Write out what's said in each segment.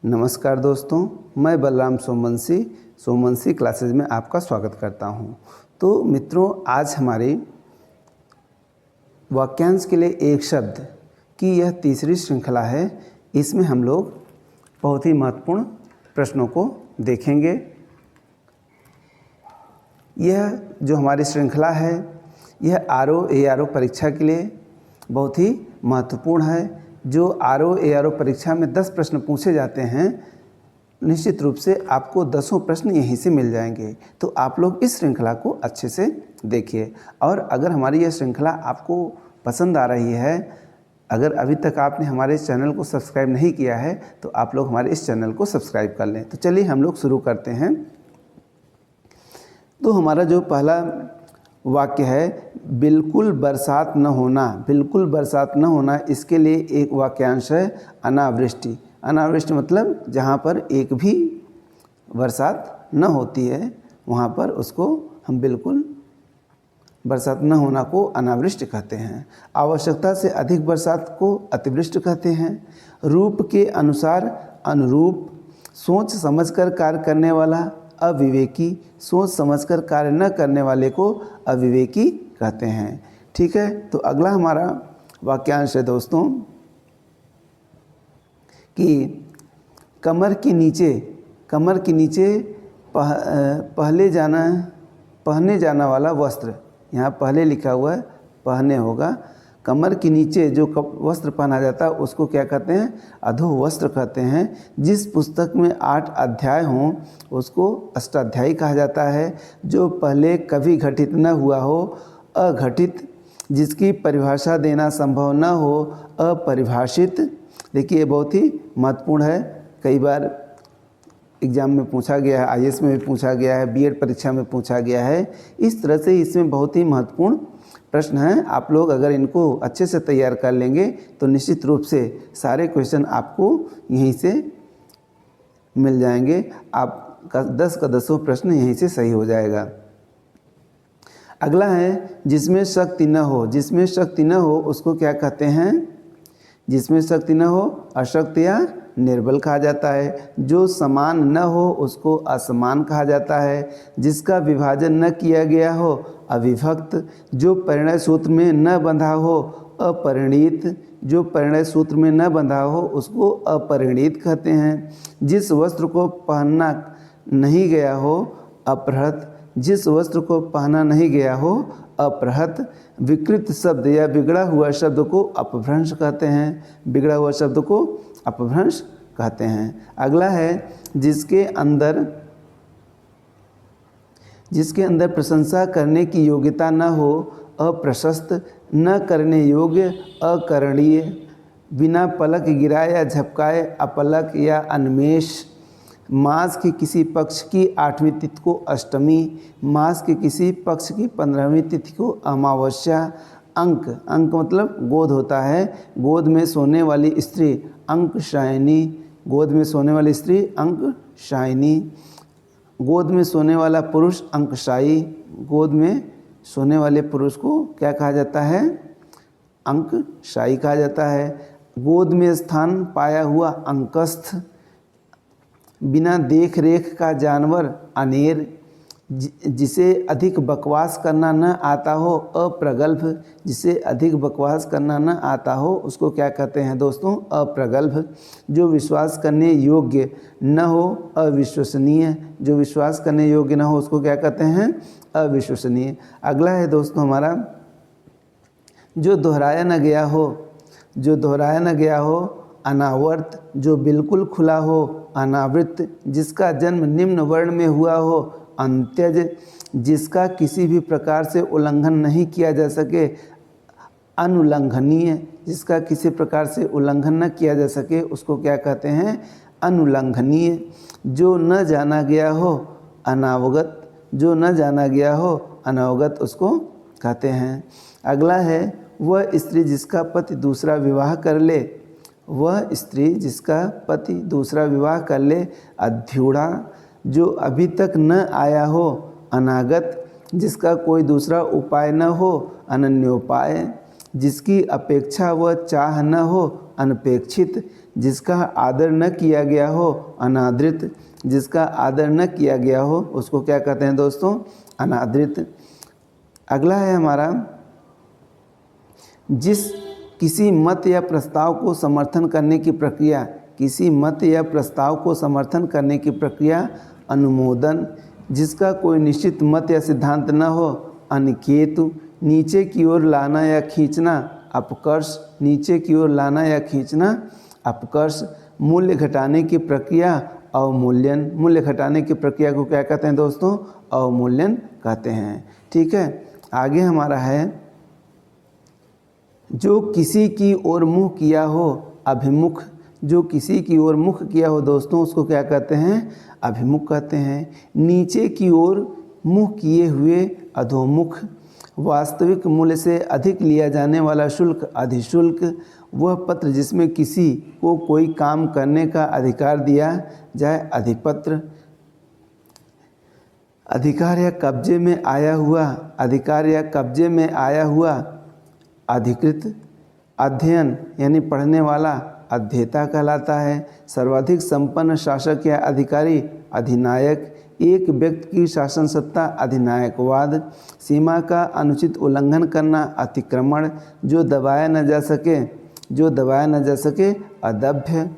नमस्कार दोस्तों, मैं बलराम सोमवंशी क्लासेज में आपका स्वागत करता हूं। तो मित्रों, आज हमारी वाक्यांश के लिए एक शब्द की यह तीसरी श्रृंखला है। इसमें हम लोग बहुत ही महत्वपूर्ण प्रश्नों को देखेंगे। यह जो हमारी श्रृंखला है यह ARO परीक्षा के लिए बहुत ही महत्वपूर्ण है। जो ARO परीक्षा में 10 प्रश्न पूछे जाते हैं, निश्चित रूप से आपको 10 प्रश्न यहीं से मिल जाएंगे। तो आप लोग इस श्रृंखला को अच्छे से देखिए। और अगर हमारी यह श्रृंखला आपको पसंद आ रही है, अगर अभी तक आपने हमारे इस चैनल को सब्सक्राइब नहीं किया है तो आप लोग हमारे इस चैनल को सब्सक्राइब कर लें। तो चलिए हम लोग शुरू करते हैं। तो हमारा जो पहला वाक्य है, बिल्कुल बरसात न होना। बिल्कुल बरसात न होना, इसके लिए एक वाक्यांश है अनावृष्टि। अनावृष्टि मतलब जहाँ पर एक भी बरसात न होती है वहाँ पर उसको हम बिल्कुल बरसात न होना को अनावृष्टि कहते हैं। आवश्यकता से अधिक बरसात को अतिवृष्टि कहते हैं। रूप के अनुसार अनुरूप, सोच समझकर कार्य करने वाला अविवेकी, सोच समझकर कार्य न करने वाले को अविवेकी कहते हैं। ठीक है, तो अगला हमारा वाक्यांश है दोस्तों कि कमर के नीचे पहने जाना वाला वस्त्र। यहाँ पहले लिखा हुआ है, पहने होगा। कमर के नीचे जो वस्त्र पहना जाता है उसको क्या कहते हैं? अधो वस्त्र कहते हैं। जिस पुस्तक में 8 अध्याय हों उसको अष्टाध्यायी कहा जाता है। जो पहले कभी घटित न हुआ हो अघटित, जिसकी परिभाषा देना संभव न हो अपरिभाषित। देखिए, ये बहुत ही महत्वपूर्ण है। कई बार एग्ज़ाम में पूछा गया है, IAS में भी पूछा गया है, BED परीक्षा में पूछा गया है। इस तरह से इसमें बहुत ही महत्वपूर्ण प्रश्न हैं। आप लोग अगर इनको अच्छे से तैयार कर लेंगे तो निश्चित रूप से सारे क्वेश्चन आपको यहीं से मिल जाएंगे। आपका 10 का 10 प्रश्न यहीं से सही हो जाएगा। अगला है जिसमें शक्ति न हो। जिसमें शक्ति न हो उसको क्या कहते हैं? जिसमें शक्ति न हो अशक्त या निर्बल कहा जाता है। जो समान न हो उसको असमान कहा जाता है। जिसका विभाजन न किया गया हो अविभक्त। जो परिणय सूत्र में न बंधा हो अपरिणीत। जो परिणय सूत्र में न बंधा हो उसको अपरिणीत कहते हैं। जिस वस्त्र को पहनना नहीं गया हो अपहृत। जिस वस्त्र को पहना नहीं गया हो अपहृत। विकृत शब्द या बिगड़ा हुआ शब्द को अपभ्रंश कहते हैं। बिगड़ा हुआ शब्द को अपभ्रंश कहते हैं। अगला है जिसके अंदर प्रशंसा करने की योग्यता न हो अप्रशस्त। न करने योग्य अकरणीय। बिना पलक गिराए या झपकाए अपलक या अन्मेष। मास के किसी पक्ष की 8वीं तिथि को अष्टमी। मास के किसी पक्ष की 15वीं तिथि को अमावस्या। अंक मतलब गोद होता है। गोद में सोने वाली स्त्री अंकशायिनी। गोद में सोने वाली स्त्री अंकशायिनी। गोद में सोने वाला पुरुष अंकशायी। गोद में सोने वाले पुरुष को क्या कहा जाता है? अंकशायी कहा जाता है। गोद में स्थान पाया हुआ अंकस्थ। बिना देख रेख का जानवर अनेर। जिसे अधिक बकवास करना न आता हो अप्रगल्भ। जिसे अधिक बकवास करना न आता हो उसको क्या कहते हैं दोस्तों? अप्रगल्भ। जो विश्वास करने योग्य न हो अविश्वसनीय। जो विश्वास करने योग्य न हो उसको क्या कहते हैं? अविश्वसनीय। अगला है दोस्तों हमारा जो दोहराया न गया हो। जो दोहराया न गया हो अनावर्त। जो बिल्कुल खुला हो अनावृत। जिसका जन्म निम्न वर्ण में हुआ हो अंत्यज। जिसका किसी भी प्रकार से उल्लंघन नहीं किया जा सके अनुल्लंघनीय। जिसका किसी प्रकार से उल्लंघन न किया जा सके उसको क्या कहते हैं? अनुल्लंघनीय। जो न जाना गया हो अनावगत। जो न जाना गया हो अनावगत उसको कहते हैं। अगला है वह स्त्री जिसका पति दूसरा विवाह कर ले। वह स्त्री जिसका पति दूसरा विवाह कर ले अध्यूढ़ा। जो अभी तक न आया हो अनागत। जिसका कोई दूसरा उपाय न हो अनन्योपाय। जिसकी अपेक्षा व चाह न हो अनपेक्षित, जिसका आदर न किया गया हो अनादृत, जिसका आदर न किया गया हो उसको क्या कहते हैं दोस्तों, अनादृत। अगला है हमारा, जिस किसी मत या प्रस्ताव को समर्थन करने की प्रक्रिया, किसी मत या प्रस्ताव को समर्थन करने की प्रक्रिया अनुमोदन, जिसका कोई निश्चित मत या सिद्धांत न हो अनिकेतु, नीचे की ओर लाना या खींचना अपकर्ष, नीचे की ओर लाना या खींचना अपकर्ष। मूल्य घटाने की प्रक्रिया अवमूल्यन, मूल्य घटाने की प्रक्रिया को क्या कहते हैं दोस्तों, अवमूल्यन कहते हैं। ठीक है, आगे हमारा है, जो किसी की ओर मुँह किया हो अभिमुख, जो किसी की ओर मुख किया हो दोस्तों उसको क्या कहते हैं, अभिमुख कहते हैं। नीचे की ओर मुँह किए हुए अधोमुख। वास्तविक मूल्य से अधिक लिया जाने वाला शुल्क अधिशुल्क। वह पत्र जिसमें किसी को कोई काम करने का अधिकार दिया जाए अधिपत्र। अधिकार या कब्जे में आया हुआ, अधिकार या कब्जे में आया हुआ अधिकृत। अध्ययन यानी पढ़ने वाला अध्येता कहलाता है। सर्वाधिक संपन्न शासक या अधिकारी अधिनायक। एक व्यक्ति की शासन सत्ता अधिनायकवाद। सीमा का अनुचित उल्लंघन करना अतिक्रमण। जो दबाया न जा सके, जो दबाया न जा सके अदभ्य।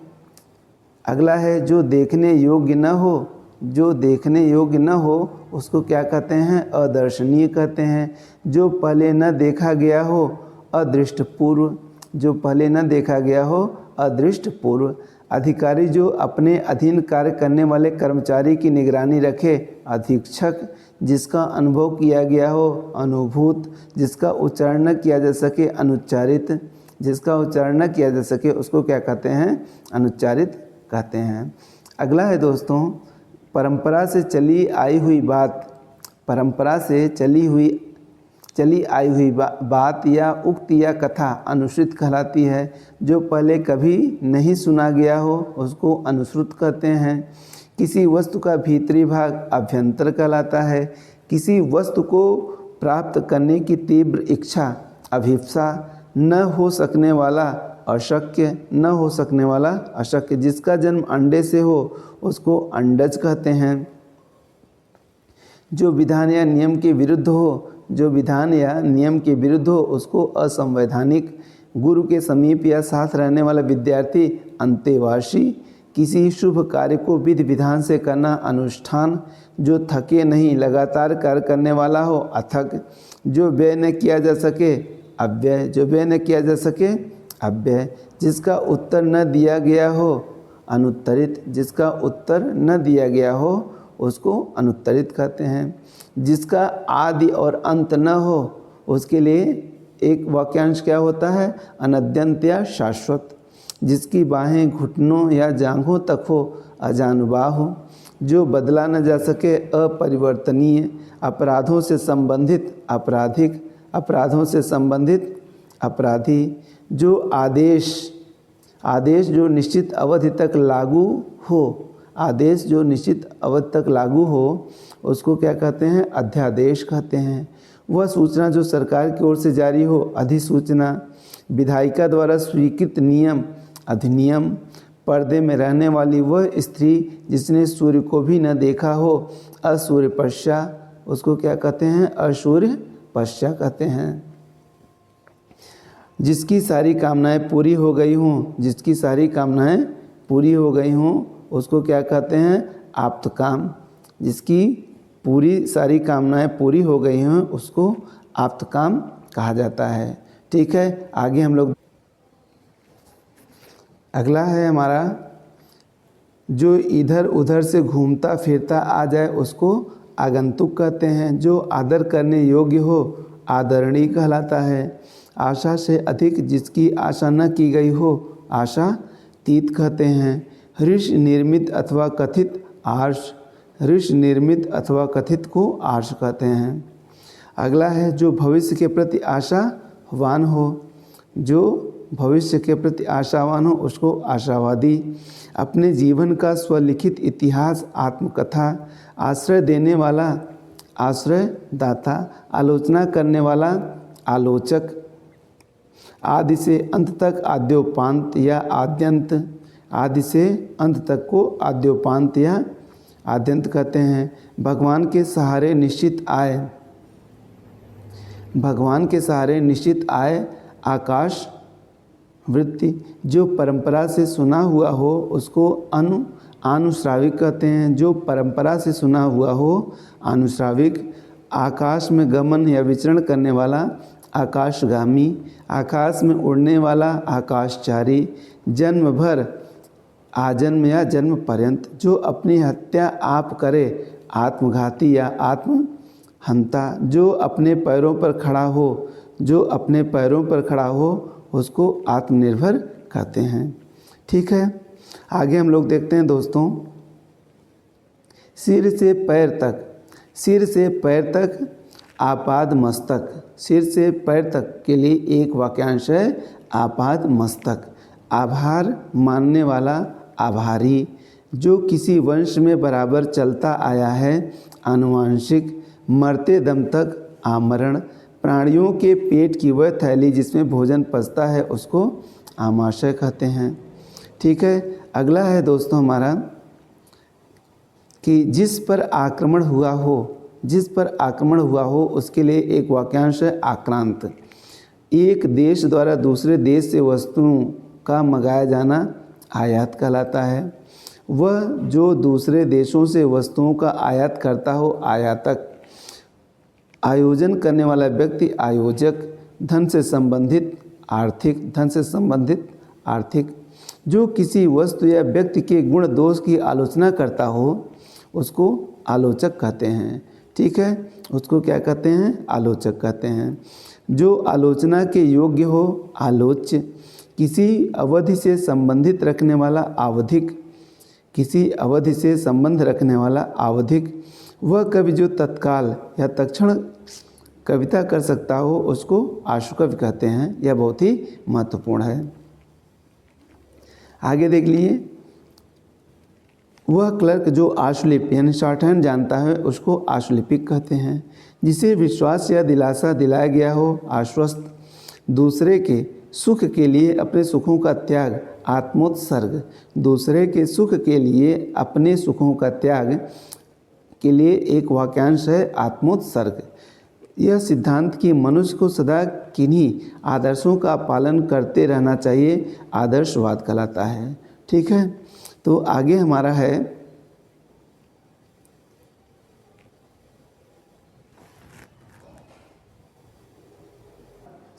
अगला है, जो देखने योग्य न हो, जो देखने योग्य न हो उसको क्या कहते हैं, अदर्शनीय कहते हैं। जो पहले न देखा गया हो अदृष्टपूर्व, जो पहले न देखा गया हो अदृष्टपूर्व। अधिकारी जो अपने अधीन कार्य करने वाले कर्मचारी की निगरानी रखे अधीक्षक। जिसका अनुभव किया गया हो अनुभूत। जिसका उच्चारण न किया जा सके अनुच्चारित। जिसका उच्चारण न किया जा सके उसको क्या कहते हैं, अनुच्चारित कहते हैं। अगला है दोस्तों, परंपरा से चली आई हुई बात। परंपरा से चली आई हुई बात या उक्ति या कथा अनुश्रुत कहलाती है। जो पहले कभी नहीं सुना गया हो उसको अनुश्रुत कहते हैं। किसी वस्तु का भीतरी भाग अभ्यंतर कहलाता है। किसी वस्तु को प्राप्त करने की तीव्र इच्छा अभिप्सा। न हो सकने वाला अशक्य, न हो सकने वाला अशक्य। जिसका जन्म अंडे से हो उसको अंडज कहते हैं। जो विधान या नियम के विरुद्ध हो, जो विधान या नियम के विरुद्ध हो उसको असंवैधानिक। गुरु के समीप या साथ रहने वाला विद्यार्थी अंतेवासी। किसी शुभ कार्य को विधि विधान से करना अनुष्ठान। जो थके नहीं लगातार कार्य करने वाला हो अथक। जो व्यय न किया जा सके अव्यय, जो व्यय न किया जा सके अव्यय। जिसका उत्तर न दिया गया हो अनुत्तरित, जिसका उत्तर न दिया गया हो उसको अनुत्तरित कहते हैं। जिसका आदि और अंत न हो उसके लिए एक वाक्यांश क्या होता है, अनद्यंत या शाश्वत। जिसकी बाहें घुटनों या जांघों तक हो अजानुबाह हो। जो बदला न जा सके अपरिवर्तनीय। अपराधों से संबंधित आपराधिक, अपराधों से संबंधित अपराधी। जो आदेश जो निश्चित अवधि तक लागू हो, आदेश जो निश्चित अवधि तक लागू हो उसको क्या कहते हैं, अध्यादेश कहते हैं। वह सूचना जो सरकार की ओर से जारी हो अधिसूचना। विधायिका द्वारा स्वीकृत नियम अधिनियम। पर्दे में रहने वाली वह स्त्री जिसने सूर्य को भी न देखा हो असूर्यपश्या, उसको क्या कहते हैं, असूर्यपश्या कहते हैं। जिसकी सारी कामनाएं पूरी हो गई हों, जिसकी सारी कामनाएं पूरी हो गई हों उसको क्या कहते हैं, आप्तकाम। जिसकी पूरी सारी कामनाएं पूरी हो गई हों उसको आप्तकाम कहा जाता है। ठीक है, आगे हम लोग, अगला है हमारा, जो इधर उधर से घूमता फिरता आ जाए उसको आगंतुक कहते हैं। जो आदर करने योग्य हो आदरणीय कहलाता है। आशा से अधिक जिसकी आशा न की गई हो आशातीत कहते हैं। ऋषि निर्मित अथवा कथित आर्ष, ऋषि निर्मित अथवा कथित को आर्ष कहते हैं। अगला है, जो भविष्य के प्रति आशावान हो, जो भविष्य के प्रति आशावान हो उसको आशावादी। अपने जीवन का स्वलिखित इतिहास आत्मकथा। आश्रय देने वाला आश्रयदाता। आलोचना करने वाला आलोचक। आदि से अंत तक आद्योपांत या आद्यंत, आदि से अंत तक को आद्योपांत या आद्यंत कहते हैं। भगवान के सहारे निश्चित आय, भगवान के सहारे निश्चित आय आकाश वृत्ति, जो परंपरा से सुना हुआ हो उसको अनुश्राविक कहते हैं। जो परंपरा से सुना हुआ हो अनुश्राविक। आकाश में गमन या विचरण करने वाला आकाशगामी, आकाश में उड़ने वाला आकाशचारी। जन्म भर आजन्म या जन्म पर्यंत, जो अपनी हत्या आप करे आत्मघाती या आत्महंता। जो अपने पैरों पर खड़ा हो, जो अपने पैरों पर खड़ा हो उसको आत्मनिर्भर कहते हैं। ठीक है, आगे हम लोग देखते हैं दोस्तों। सिर से पैर तक, सिर से पैर तक आपाद मस्तक, सिर से पैर तक के लिए एक वाक्यांश है आपाद मस्तक। आभार मानने वाला आभारी, जो किसी वंश में बराबर चलता आया है आनुवांशिक। मरते दम तक आमरण, प्राणियों के पेट की वह थैली जिसमें भोजन पचता है उसको आमाशय कहते हैं। ठीक है, अगला है दोस्तों हमारा कि जिस पर आक्रमण हुआ हो, जिस पर आक्रमण हुआ हो उसके लिए एक वाक्यांश है आक्रांत। एक देश द्वारा दूसरे देश से वस्तुओं का मंगाया जाना आयात कहलाता है। वह जो दूसरे देशों से वस्तुओं का आयात करता हो आयातक। आयोजन करने वाला व्यक्ति आयोजक। धन से संबंधित आर्थिक, धन से संबंधित आर्थिक। जो किसी वस्तु या व्यक्ति के गुण दोष की आलोचना करता हो उसको आलोचक कहते हैं। ठीक है, उसको क्या कहते हैं? आलोचक कहते हैं। जो आलोचना के योग्य हो आलोच्य। किसी अवधि से संबंधित रखने वाला आवधिक, किसी अवधि से संबंध रखने वाला आवधिक। वह कवि जो तत्काल या तत्क्षण कविता कर सकता हो उसको आशुकवि कहते हैं। यह बहुत ही महत्वपूर्ण है। आगे देख लिए, वह क्लर्क जो आशुलिपि यानी शॉर्टहैंड जानता है उसको आशुलिपिक कहते हैं। जिसे विश्वास या दिलासा दिलाया गया हो आश्वस्त। दूसरे के सुख के लिए अपने सुखों का त्याग आत्मोत्सर्ग। दूसरे के सुख के लिए अपने सुखों का त्याग के लिए एक वाक्यांश है आत्मोत्सर्ग। यह सिद्धांत कि मनुष्य को सदा किन्हीं आदर्शों का पालन करते रहना चाहिए आदर्शवाद कहलाता है। ठीक है, तो आगे हमारा है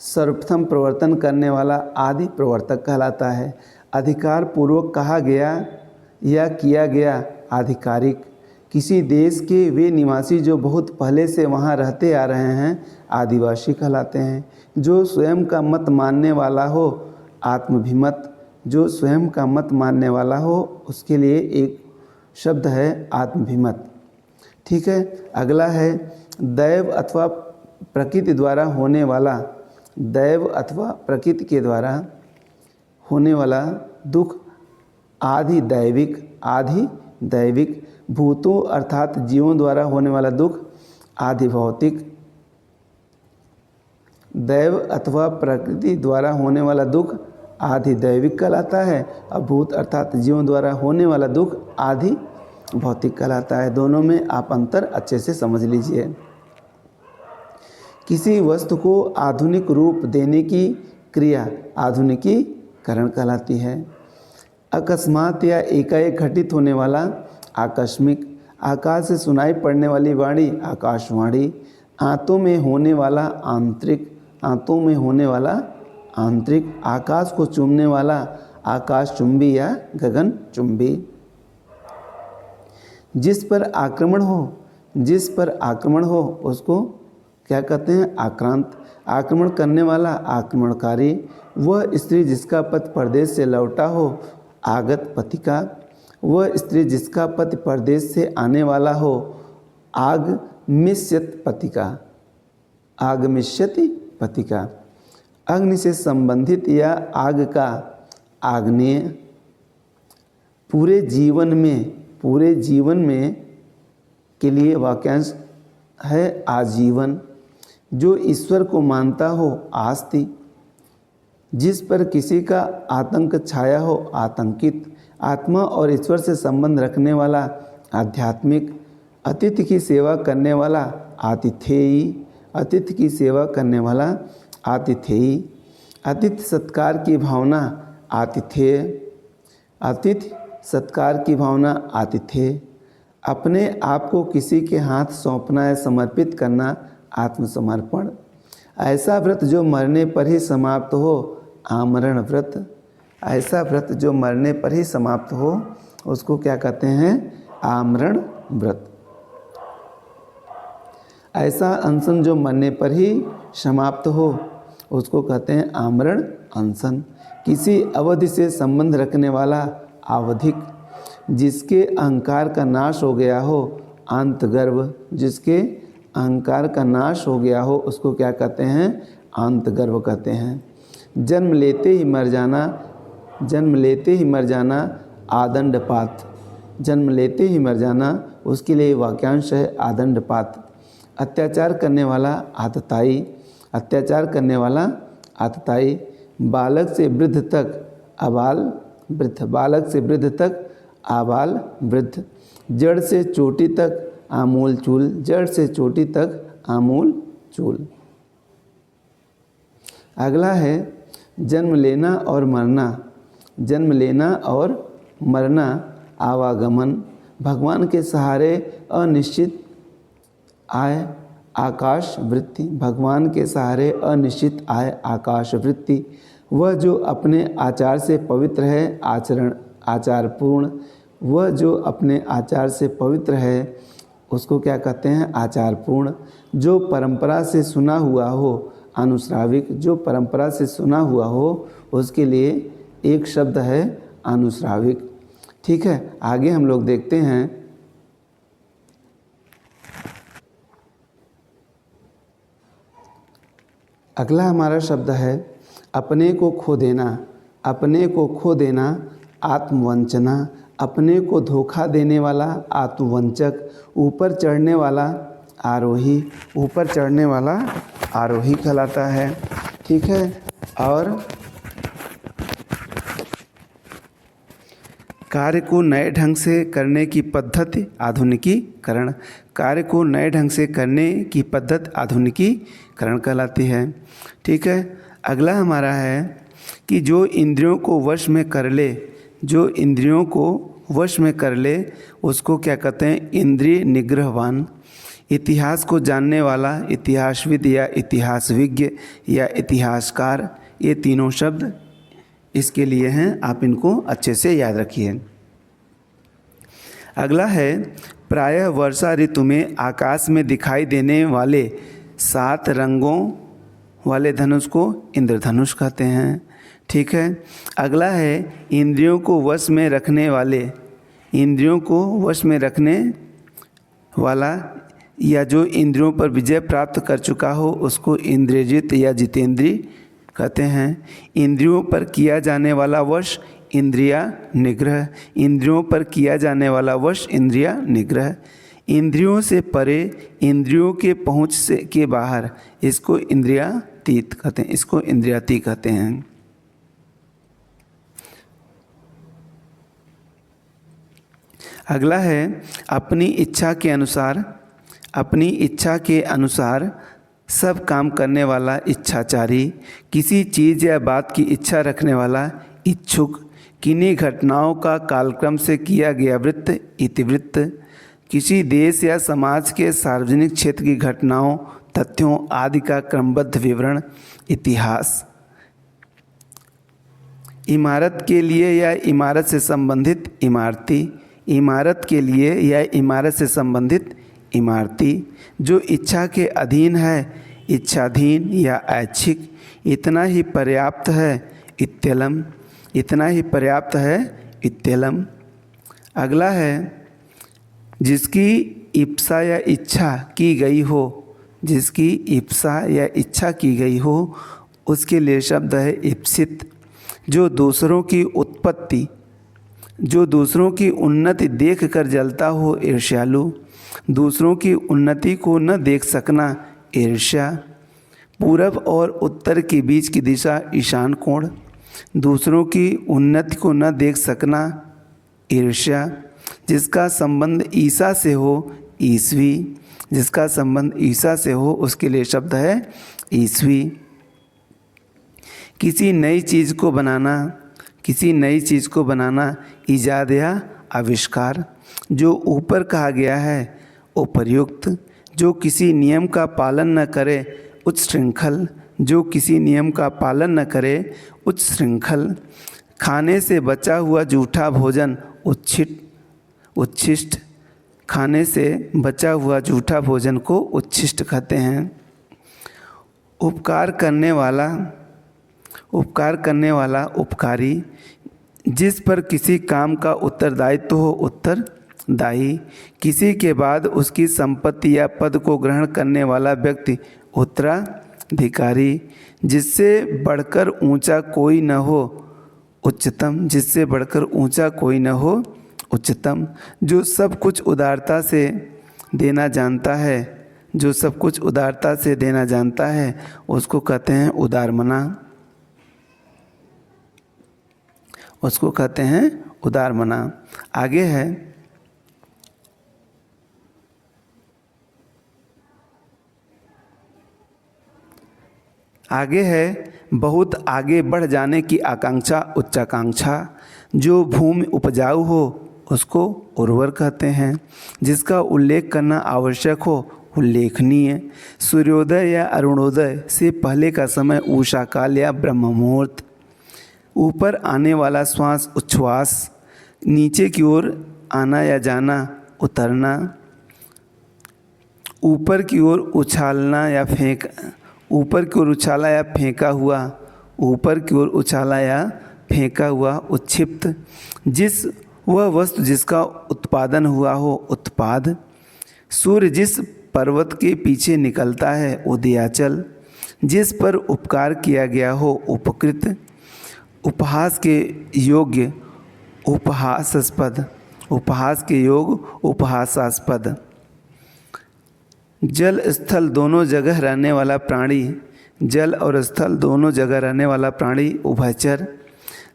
सर्वप्रथम प्रवर्तन करने वाला आदि प्रवर्तक कहलाता है। अधिकार पूर्वक कहा गया या किया गया आधिकारिक। किसी देश के वे निवासी जो बहुत पहले से वहाँ रहते आ रहे हैं आदिवासी कहलाते हैं। जो स्वयं का मत मानने वाला हो आत्मभिमत। जो स्वयं का मत मानने वाला हो उसके लिए एक शब्द है आत्मभिमत। ठीक है, अगला है दैव अथवा प्रकृति द्वारा होने वाला, दैव अथवा प्रकृति के द्वारा होने वाला दुख आधि दैविक, आधि दैविक। भूतों अर्थात जीवों द्वारा होने वाला दुख आधि भौतिक। दैव अथवा प्रकृति द्वारा होने वाला दुख आधि दैविक कहलाता है और भूत अर्थात जीवों द्वारा होने वाला दुख आधि भौतिक कहलाता है। दोनों में आप अंतर अच्छे से समझ लीजिए। किसी वस्तु को आधुनिक रूप देने की क्रिया आधुनिकीकरण कहलाती है। अकस्मात या एकाएक घटित होने वाला आकस्मिक। आकाश से सुनाई पड़ने वाली वाणी आकाशवाणी। आंतों में होने वाला आंतरिक, आंतों में होने वाला आंतरिक। आकाश को चूमने वाला आकाश चुंबी या गगन चुंबी। जिस पर आक्रमण हो, जिस पर आक्रमण हो उसको क्या कहते हैं? आक्रांत। आक्रमण करने वाला आक्रमणकारी। वह स्त्री जिसका पति परदेश से लौटा हो आगत पतिका। वह स्त्री जिसका पति परदेश से आने वाला हो आगमिष्यत पतिका, आगमिष्यति पतिका। अग्नि से संबंधित या आग का आग्नेय। पूरे जीवन में, पूरे जीवन में के लिए वाक्यांश है आजीवन। जो ईश्वर को मानता हो आस्ति। जिस पर किसी का आतंक छाया हो आतंकित, आत्मा और ईश्वर से संबंध रखने वाला आध्यात्मिक, अतिथि की सेवा करने वाला आतिथेयी, अतिथि की सेवा करने वाला आतिथेयी, अतिथि सत्कार की भावना आतिथेय, अतिथि सत्कार की भावना आतिथेय, अपने आप को किसी के हाथ सौंपना या समर्पित करना आत्मसमर्पण, ऐसा व्रत जो मरने पर ही समाप्त हो आमरण व्रत, ऐसा व्रत जो मरने पर ही समाप्त हो उसको क्या कहते हैं? आमरण व्रत। ऐसा अनशन जो मरने पर ही समाप्त हो उसको कहते हैं आमरण अनशन। किसी अवधि से संबंध रखने वाला आवधिक, जिसके अहंकार का नाश हो गया हो आंतगर्भ, जिसके अहंकार का नाश हो गया हो उसको क्या कहते हैं? आंतगर्भ कहते हैं। जन्म लेते ही मर जाना, जन्म लेते ही मर जाना आदंडपात, जन्म लेते ही मर जाना उसके लिए वाक्यांश है आदंडपात। अत्याचार करने वाला आतताई, अत्याचार करने वाला आतताई, बालक से वृद्ध तक आबाल वृद्ध, बालक से वृद्ध तक आबाल वृद्ध, जड़ से चोटी तक आमूल चूल, जड़ से चोटी तक आमूल चूल। अगला है जन्म लेना और मरना, जन्म लेना और मरना आवागमन, भगवान के सहारे अनिश्चित आय आकाश वृत्ति, भगवान के सहारे अनिश्चित आय आकाश वृत्ति। वह जो अपने आचार से पवित्र है आचरण आचारपूर्ण, वह जो अपने आचार से पवित्र है उसको क्या कहते हैं? आचारपूर्ण। जो परंपरा से सुना हुआ हो अनुश्राविक, जो परंपरा से सुना हुआ हो उसके लिए एक शब्द है अनुश्राविक। ठीक है, आगे हम लोग देखते हैं। अगला हमारा शब्द है अपने को खो देना, अपने को खो देना आत्मवंचना, अपने को धोखा देने वाला आत्मवंचक, ऊपर चढ़ने वाला आरोही, ऊपर चढ़ने वाला आरोही कहलाता है। ठीक है, और कार्य को नए ढंग से करने की पद्धति आधुनिकीकरण, कार्य को नए ढंग से करने की पद्धति आधुनिकीकरण कहलाती है। ठीक है, अगला हमारा है कि जो इंद्रियों को वश में कर ले, जो इंद्रियों को वश में कर ले उसको क्या कहते हैं? इंद्रिय निग्रहवान। इतिहास को जानने वाला इतिहासविद या इतिहासविज्ञ या इतिहासकार, ये तीनों शब्द इसके लिए हैं, आप इनको अच्छे से याद रखिए। अगला है प्रायः वर्षा ऋतु में आकाश में दिखाई देने वाले 7 रंगों वाले धनुष को इंद्रधनुष कहते हैं। ठीक है, अगला है इंद्रियों को वश में रखने वाले, इंद्रियों को वश में रखने वाला या जो इंद्रियों पर विजय प्राप्त कर चुका हो उसको इंद्रियजित या जितेंद्रीय कहते हैं। इंद्रियों पर किया जाने वाला वश इंद्रिया निग्रह, इंद्रियों पर किया जाने वाला वश इंद्रिया निग्रह। इंद्रियों से परे, इंद्रियों के पहुँच से के बाहर, इसको इंद्रियातीत कहते हैं, इसको इंद्रियातीत कहते हैं। अगला है अपनी इच्छा के अनुसार, अपनी इच्छा के अनुसार सब काम करने वाला इच्छाचारी, किसी चीज़ या बात की इच्छा रखने वाला इच्छुक, किन्हीं घटनाओं का कालक्रम से किया गया वृत्त इतिवृत्त, किसी देश या समाज के सार्वजनिक क्षेत्र की घटनाओं तथ्यों आदि का क्रमबद्ध विवरण इतिहास। इमारत के लिए या इमारत से संबंधित इमारती, इमारत के लिए या इमारत से संबंधित इमारती। जो इच्छा के अधीन है इच्छाधीन या ऐच्छिक, इतना ही पर्याप्त है इत्यलम, इतना ही पर्याप्त है इत्यलम। अगला है जिसकी इप्सा या इच्छा की गई हो, जिसकी इप्सा या इच्छा की गई हो उसके लिए शब्द है इप्सित। जो दूसरों की उत्पत्ति, जो दूसरों की उन्नति देख कर जलता हो ईर्ष्यालु, दूसरों की उन्नति को न देख सकना ईर्ष्या। पूरब और उत्तर के बीच की दिशा ईशान कोण, दूसरों की उन्नति को न देख सकना ईर्ष्या, जिसका संबंध ईसा से हो ईसवी, जिसका संबंध ईसा से हो उसके लिए शब्द है ईसवी। किसी नई चीज़ को बनाना, किसी नई चीज़ को बनाना ईजाद या आविष्कार। जो ऊपर कहा गया है उपर्युक्त, जो किसी नियम का पालन न करे उच्च श्रृंखल, जो किसी नियम का पालन न करे उच्च श्रृंखल। खाने से बचा हुआ जूठा भोजन उच्छिष्ट, खाने से बचा हुआ जूठा भोजन को उच्छिष्ट कहते हैं। उपकार करने वाला उपकारी, जिस पर किसी काम का उत्तरदायित्व हो उत्तरदायी, किसी के बाद उसकी संपत्ति या पद को ग्रहण करने वाला व्यक्ति उत्तराधिकारी, जिससे बढ़कर ऊंचा कोई न हो उच्चतम, जिससे बढ़कर ऊंचा कोई न हो उच्चतम। जो सब कुछ उदारता से देना जानता है, जो सब कुछ उदारता से देना जानता है उसको कहते हैं उदारमना, उसको कहते हैं उदारमना। आगे है बहुत आगे बढ़ जाने की आकांक्षा उच्चाकांक्षा। जो भूमि उपजाऊ हो उसको उर्वर कहते हैं, जिसका उल्लेख करना आवश्यक हो उल्लेखनीय। सूर्योदय या अरुणोदय से पहले का समय उषा काल या ब्रह्म मुहूर्त। ऊपर आने वाला श्वास उच्छ्वास, नीचे की ओर आना या जाना उतरना। ऊपर की ओर उछालना या ऊपर की ओर उछाला या फेंका हुआ, ऊपर की ओर उछाला या फेंका हुआ उच्छिप्त। जिस वह वस्तु जिसका उत्पादन हुआ हो उत्पाद। सूर्य जिस पर्वत के पीछे निकलता है उदयाचल। जिस पर उपकार किया गया हो उपकृत। उपहास के योग्य उपहासास्पद, उपहास के योग उपहासास्पद। जल स्थल दोनों जगह रहने वाला प्राणी, जल और स्थल दोनों जगह रहने वाला प्राणी उभयचर।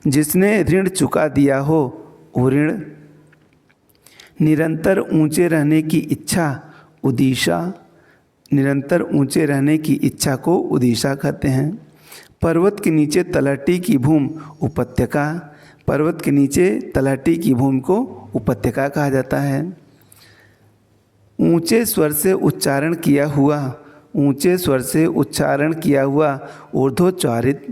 जिसने ऋण चुका दिया हो उऋण। निरंतर ऊंचे रहने की इच्छा उदीशा, निरंतर ऊंचे रहने की इच्छा को उदीशा कहते हैं। पर्वत के नीचे तलहटी की भूमि उपत्यका, पर्वत के नीचे तलहटी की भूमि को उपत्यका कहा जाता है। ऊंचे स्वर से उच्चारण किया हुआ, ऊंचे स्वर से उच्चारण किया हुआ ऊर्ध्वोच्चारित।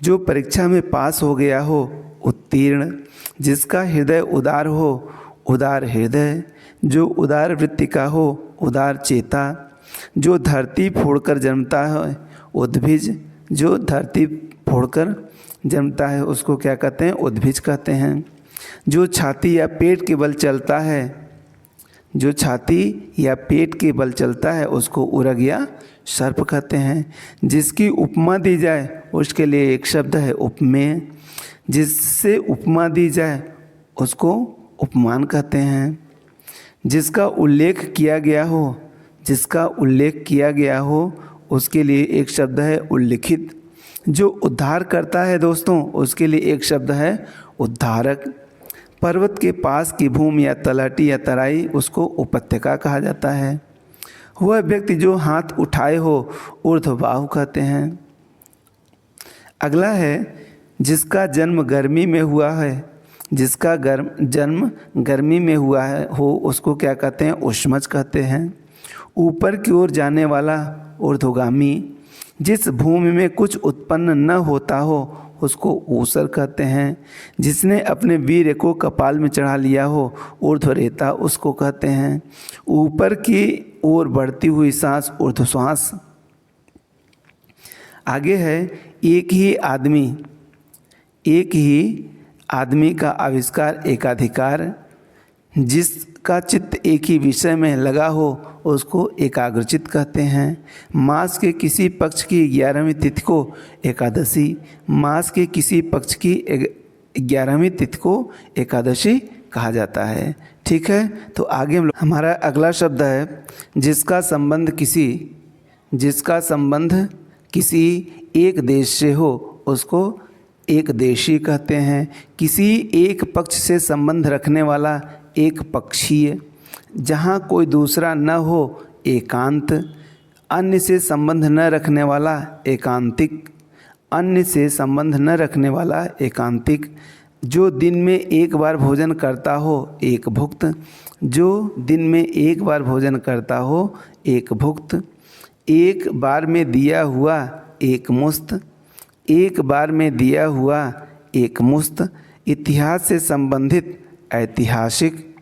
जो परीक्षा में पास हो गया हो उत्तीर्ण। जिसका हृदय उदार हो उदार हृदय। जो उदार वृत्ति का हो उदार चेता। जो धरती फोड़कर जन्मता है उद्भिज, जो धरती फोड़कर जन्मता है उसको क्या कहते हैं उद्भिज कहते हैं। जो छाती या पेट के बल चलता है, जो छाती या पेट के बल चलता है उसको उरग या सर्प कहते हैं। जिसकी उपमा दी जाए उसके लिए एक शब्द है उपमेय। जिससे उपमा दी जाए उसको उपमान कहते हैं। जिसका उल्लेख किया गया हो, जिसका उल्लेख किया गया हो उसके लिए एक शब्द है उल्लिखित। जो उद्धार करता है दोस्तों उसके लिए एक शब्द है उद्धारक। पर्वत के पास की भूमि या तलहटी या तराई उसको उपत्यका कहा जाता है। वह व्यक्ति जो हाथ उठाए हो ऊर्ध्वबाहु कहते हैं। अगला है जिसका जन्म गर्मी में हुआ है, जिसका जन्म गर्मी में हुआ है हो उसको क्या कहते हैं उष्मज कहते हैं। ऊपर की ओर जाने वाला ऊर्ध्वगामी। जिस भूमि में कुछ उत्पन्न न होता हो उसको ऊसर कहते हैं। जिसने अपने वीर्य को कपाल में चढ़ा लिया हो ऊर्ध्वरेता उसको कहते हैं। ऊपर की ओर बढ़ती हुई सांस ऊर्ध्वश्वास। आगे है एक ही आदमी का आविष्कार एकाधिकार। जिसका चित्त एक ही विषय में लगा हो उसको एकाग्रचित्त कहते हैं। मास के किसी पक्ष की 11वीं तिथि को एकादशी, मास के किसी पक्ष की 11वीं तिथि को एकादशी कहा जाता है। ठीक है, तो आगे हमारा अगला शब्द है जिसका संबंध जिसका संबंध किसी एक देश से हो उसको एक देशी कहते हैं। किसी एक पक्ष से संबंध रखने वाला एक पक्षीय। जहाँ कोई दूसरा न हो एकांत। अन्य से संबंध न रखने वाला एकांतिक। अन्य से संबंध न रखने वाला एकांतिक। जो दिन में एक बार भोजन करता हो एक भुक्त। जो दिन में एक बार भोजन करता हो एक भुक्त। एक बार में दिया हुआ एक मुस्त। एक बार में दिया हुआ एक मुस्त। इतिहास से संबंधित ऐतिहासिक।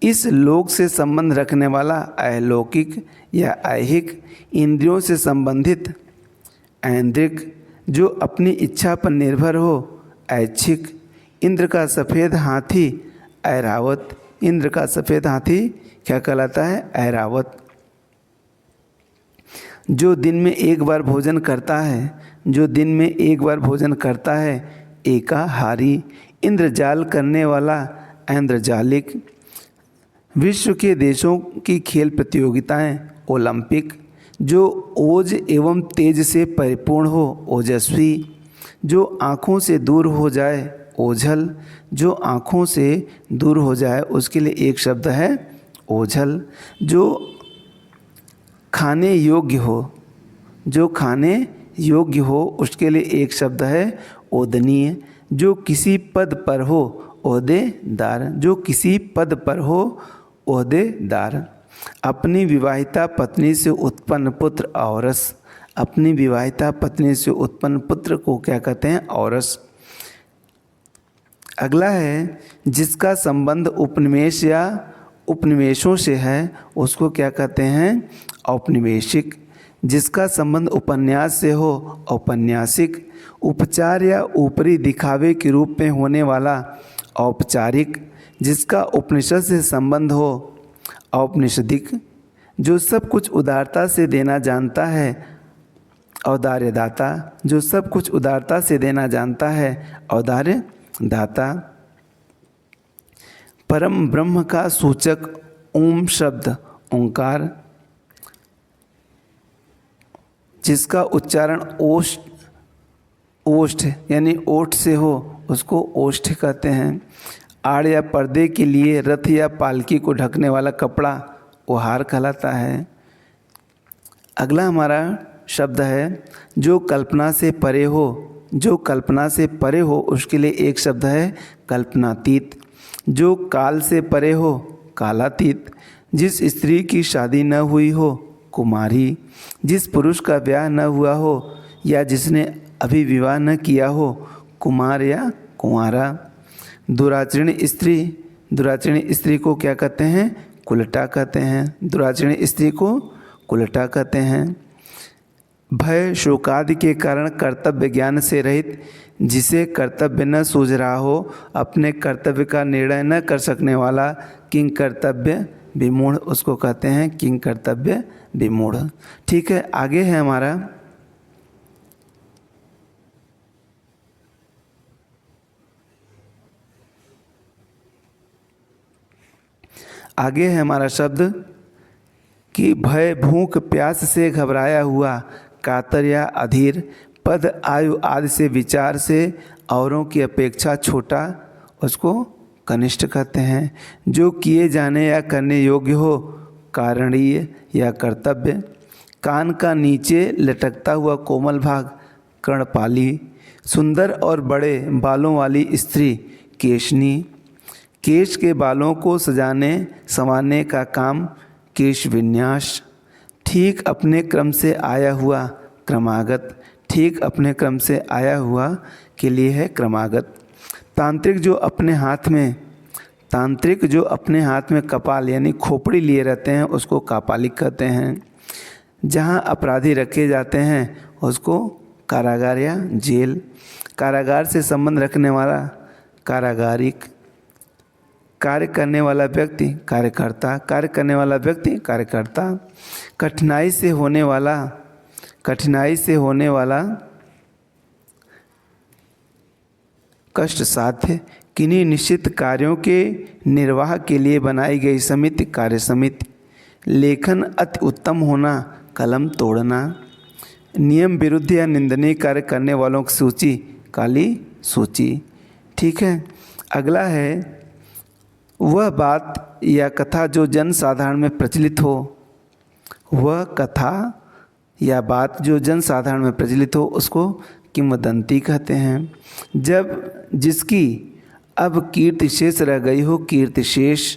इस लोक से संबंध रखने वाला अलौकिक या ऐहिक। इंद्रियों से संबंधित ऐन्द्रिक। जो अपनी इच्छा पर निर्भर हो ऐच्छिक। इंद्र का सफ़ेद हाथी ऐरावत। इंद्र का सफ़ेद हाथी क्या कहलाता है? ऐरावत। जो दिन में एक बार भोजन करता है, जो दिन में एक बार भोजन करता है एकाहारी। इंद्रजाल करने वाला ऐन्द्रजालिक। विश्व के देशों की खेल प्रतियोगिताएं ओलंपिक। जो ओज एवं तेज से परिपूर्ण हो ओजस्वी। जो आँखों से दूर हो जाए ओझल। जो आँखों से दूर हो जाए उसके लिए एक शब्द है ओझल। जो खाने योग्य हो, जो खाने योग्य हो उसके लिए एक शब्द है ओदनीय। जो किसी पद पर हो ओहदेदार। जो किसी पद पर हो ओहदेदार। अपनी विवाहिता पत्नी से उत्पन्न पुत्र औरस। अपनी विवाहिता पत्नी से उत्पन्न पुत्र को क्या कहते हैं? औरस। अगला है जिसका संबंध उपनिवेश या उपनिवेशों से है उसको क्या कहते हैं? औपनिवेशिक। जिसका संबंध उपन्यास से हो औपन्यासिक। उपचार या ऊपरी दिखावे के रूप में होने वाला औपचारिक। जिसका उपनिषद से संबंध हो औपनिषदिक। जो सब कुछ उदारता से देना जानता है औदार्यदाता। जो सब कुछ उदारता से देना जानता है औदार्यदाता। परम ब्रह्म का सूचक ओम शब्द ओंकार। जिसका उच्चारण ओष्ठ यानी ओठ से हो उसको ओष्ठ कहते हैं। आड़ या पर्दे के लिए रथ या पालकी को ढकने वाला कपड़ा वो हार कहलाता है। अगला हमारा शब्द है जो कल्पना से परे हो। जो कल्पना से परे हो उसके लिए एक शब्द है कल्पनातीत। जो काल से परे हो कालातीत। जिस स्त्री की शादी न हुई हो कुमारी। जिस पुरुष का ब्याह न हुआ हो या जिसने अभी विवाह न किया हो कुमार या कुंवारा। दुराचरणी स्त्री। दुराचरणी स्त्री को क्या कहते हैं? कुलटा कहते हैं। दुराचरणी स्त्री को कुलटा कहते हैं। भय शोकादि के कारण कर्तव्य ज्ञान से रहित। जिसे कर्तव्य न सूझ रहा हो अपने कर्तव्य का निर्णय न कर सकने वाला किंग कर्तव्य विमूढ़ उसको कहते हैं किंग कर्तव्य विमूढ़। ठीक है, आगे है हमारा शब्द कि भय भूख प्यास से घबराया हुआ कातर या अधीर। पद आयु आदि से विचार से औरों की अपेक्षा छोटा उसको कनिष्ठ कहते हैं। जो किए जाने या करने योग्य हो कारणीय या कर्तव्य। कान का नीचे लटकता हुआ कोमल भाग कर्णपाली। सुंदर और बड़े बालों वाली स्त्री केशनी। केश के बालों को सजाने संवारने का काम केश विन्यास। ठीक अपने क्रम से आया हुआ क्रमागत। ठीक अपने क्रम से आया हुआ के लिए है क्रमागत। तांत्रिक जो अपने हाथ में कपाल यानी खोपड़ी लिए रहते हैं उसको कापालिक कहते हैं। जहाँ अपराधी रखे जाते हैं उसको कारागार या जेल। कारागार से संबंध रखने वाला कारागारिक। कार्य करने वाला व्यक्ति कार्यकर्ता। कार्य करने वाला व्यक्ति कार्यकर्ता। कठिनाई से होने वाला कष्ट साध्य। किन्हीं निश्चित कार्यों के निर्वाह के लिए बनाई गई समिति कार्य समिति। लेखन अति उत्तम होना कलम तोड़ना, नियम विरुद्ध या निंदनीय कार्य करने वालों की सूची काली सूची। ठीक है, अगला है वह बात या कथा जो जन साधारण में प्रचलित हो। वह कथा या बात जो जन साधारण में प्रचलित हो उसको किंवदंती कहते हैं। जब जिसकी अब कीर्ति शेष रह गई हो कीर्ति शेष।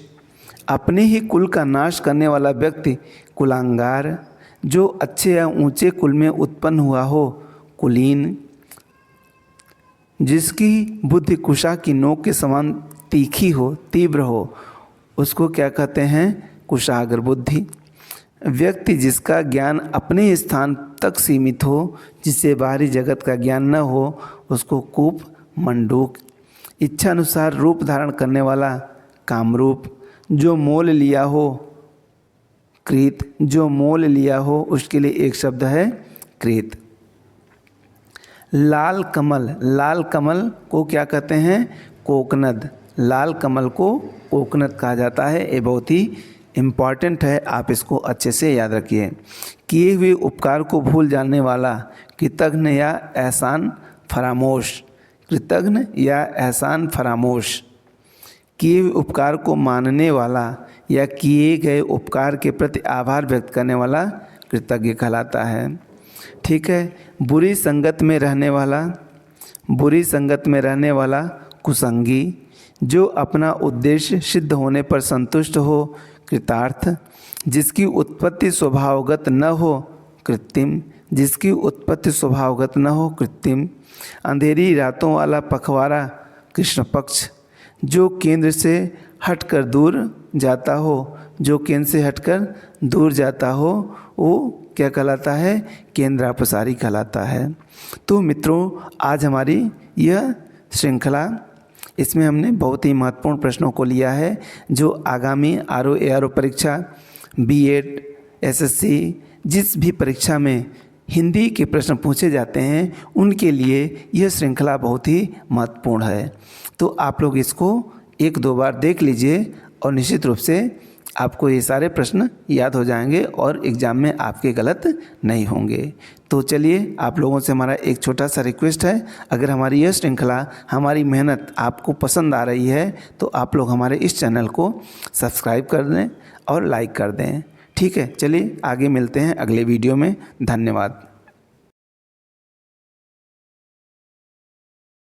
अपने ही कुल का नाश करने वाला व्यक्ति कुलांगार। जो अच्छे या ऊंचे कुल में उत्पन्न हुआ हो कुलीन। जिसकी बुद्धि कुशा की नोक के समान तीखी हो तीव्र हो उसको क्या कहते हैं कुशाग्र बुद्धि। व्यक्ति जिसका ज्ञान अपने स्थान तक सीमित हो, जिसे बाहरी जगत का ज्ञान न हो उसको कूप मंडूक। इच्छा अनुसार रूप धारण करने वाला कामरूप। जो मोल लिया हो कृत। जो मोल लिया हो उसके लिए एक शब्द है कृत। लाल कमल। लाल कमल को क्या कहते हैं कोकनद। लाल कमल को कोकनद कहा जाता है। ये बहुत ही इम्पॉर्टेंट है, आप इसको अच्छे से याद रखिए। किए हुए उपकार को भूल जाने वाला कृतघ्न या एहसान फरामोश। कृतघ्न या एहसान फरामोश। किए हुए उपकार को मानने वाला या किए गए उपकार के प्रति आभार व्यक्त करने वाला कृतज्ञ कहलाता है। ठीक है, बुरी संगत में रहने वाला। बुरी संगत में रहने वाला कुसंगी। जो अपना उद्देश्य सिद्ध होने पर संतुष्ट हो कृतार्थ। जिसकी उत्पत्ति स्वभावगत न हो कृत्रिम। जिसकी उत्पत्ति स्वभावगत न हो कृत्रिम। अंधेरी रातों वाला पखवाड़ा कृष्ण पक्ष। जो केंद्र से हटकर दूर जाता हो। जो केंद्र से हटकर दूर जाता हो वो क्या कहलाता है केंद्रापसारी कहलाता है। तो मित्रों आज हमारी यह श्रृंखला इसमें हमने बहुत ही महत्वपूर्ण प्रश्नों को लिया है जो आगामी आरओ एआरओ परीक्षा बीएड एसएससी जिस भी परीक्षा में हिंदी के प्रश्न पूछे जाते हैं उनके लिए यह श्रृंखला बहुत ही महत्वपूर्ण है। तो आप लोग इसको एक दो बार देख लीजिए और निश्चित रूप से आपको ये सारे प्रश्न याद हो जाएंगे और एग्ज़ाम में आपके गलत नहीं होंगे। तो चलिए आप लोगों से हमारा एक छोटा सा रिक्वेस्ट है, अगर हमारी यह श्रृंखला हमारी मेहनत आपको पसंद आ रही है तो आप लोग हमारे इस चैनल को सब्सक्राइब कर दें और लाइक कर दें। ठीक है, चलिए आगे मिलते हैं अगले वीडियो में। धन्यवाद।